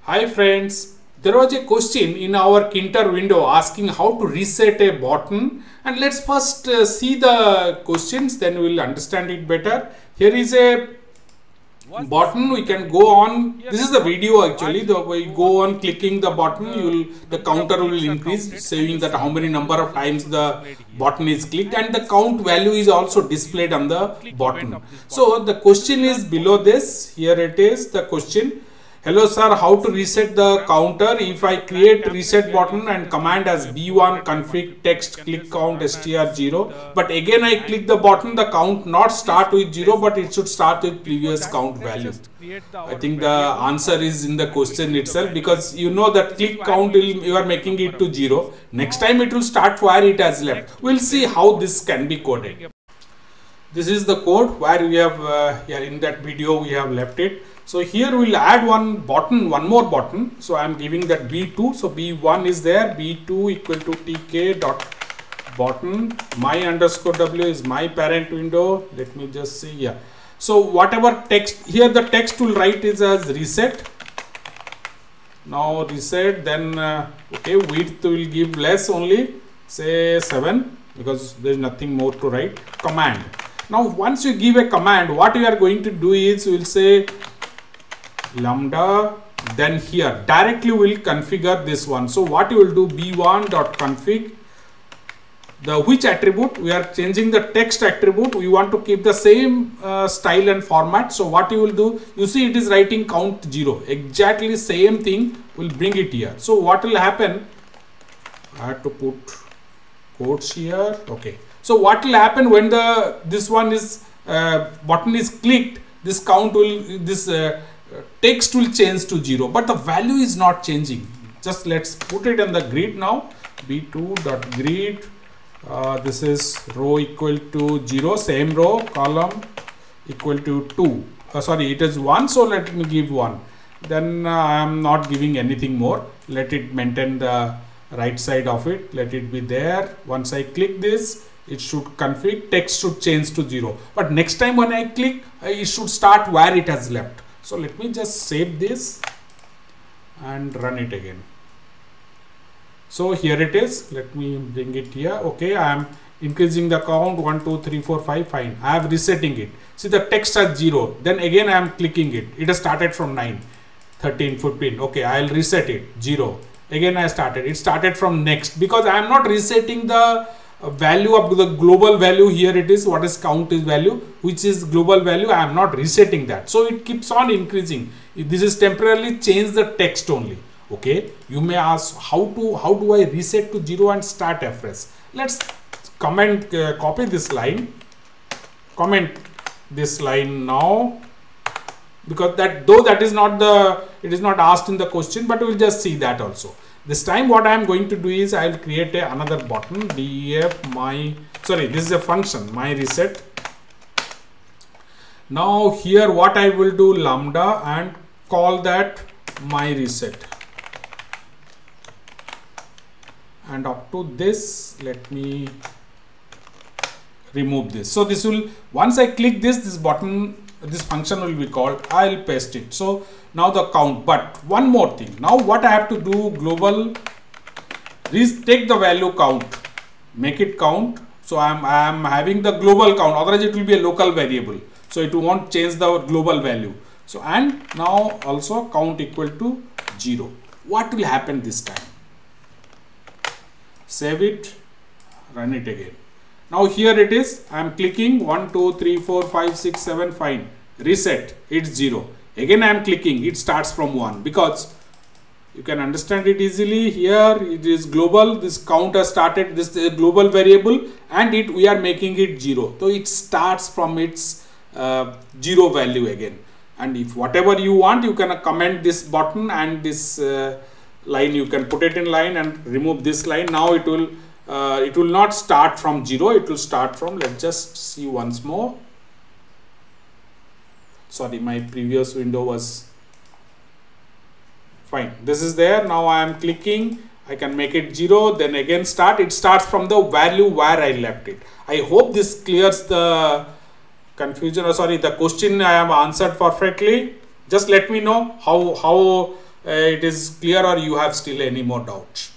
Hi friends, there was a question in our Tkinter window asking how to reset a button, and let's first see the questions, then we will understand it better. Here is a button, we can go on, this is the video actually, we go on clicking the button, the counter will increase, saying that how many number of times the button is clicked, and the count value is also displayed on the button. So the question is below this, here it is the question. Hello sir, how to reset the counter if I create reset button and command as b1 config text click count str0, but again I click the button, the count not start with 0 but it should start with previous count value. I think the answer is in the question itself, because you know that click count you are making it to 0. Next time it will start where it has left. We'll see how this can be coded. This is the code where we have in that video we have left it. So here we'll add one more button. So I am giving that b2. So b1 is there, b2 equal to tk dot button. My underscore w is my parent window. Let me just see. Yeah. So whatever text here, the text will write is as reset. Now reset. Then okay, width will give less only, say 7, because there is nothing more to write. Command. Now once you give a command, what you are going to do is we will say lambda, then here directly will configure this one. So what you will do, b1.config, the which attribute we are changing, the text attribute, we want to keep the same style and format. So what you will do, you see it is writing count 0, exactly same thing, will bring it here. So what will happen, I have to put quotes here. Okay, so what will happen when this one is button is clicked, this count will text will change to 0, but the value is not changing. Just let's put it in the grid now, b2.grid, this is row equal to 0, same row, column equal to 2, sorry it is 1, so let me give 1. Then I am not giving anything more, let it maintain the right side of it, let it be there. Once I click this, it should config, text should change to 0, but next time when I click, it should start where it has left. So let me just save this and run it again. So here it is, let me bring it here. Okay, I am increasing the count 1 2 3 4 5, fine. I am resetting it. See the text has 0, then again I am clicking it, it has started from 9 13 15. Okay, I will reset it 0, again I started, it started from next, because I am not resetting the value of the global value. Here it is, what is count is value, which is global value, I am not resetting that, so it keeps on increasing. This is temporarily change the text only. Okay, you may ask how do I reset to 0 and start afresh. Let's copy this line, comment this line now, because that is not it is not asked in the question, but we will just see that also. This time what I am going to do is I will create another button, def this is a function, my reset. Now here what I will do, lambda, and call that my reset, and up to this let me remove this. So this will, once I click this button, this function will be called, I will paste it. So now the count, but one more thing, now what I have to do, global, take the value count, make it count. So I am having the global count, otherwise it will be a local variable, so it won't change the global value. So and now also count equal to 0. What will happen this time? Save it, run it again. Now here it is, I am clicking 1 2 3 4 5 6 7, fine, reset, it's 0. Again I am clicking, it starts from 1, because you can understand it easily. Here it is global, this count has started, this is a global variable, and we are making it 0, so it starts from its 0 value again. And if whatever you want, you can comment this button, and this line you can put it in line and remove this line. Now it will not start from 0, it will start from, let's just see once more. Sorry, my previous window was fine. This is there. Now I am clicking, I can make it 0, then again start. It starts from the value where I left it. I hope this clears the confusion, or sorry, the question I have answered perfectly. Just let me know how it is clear, or you have still any more doubts?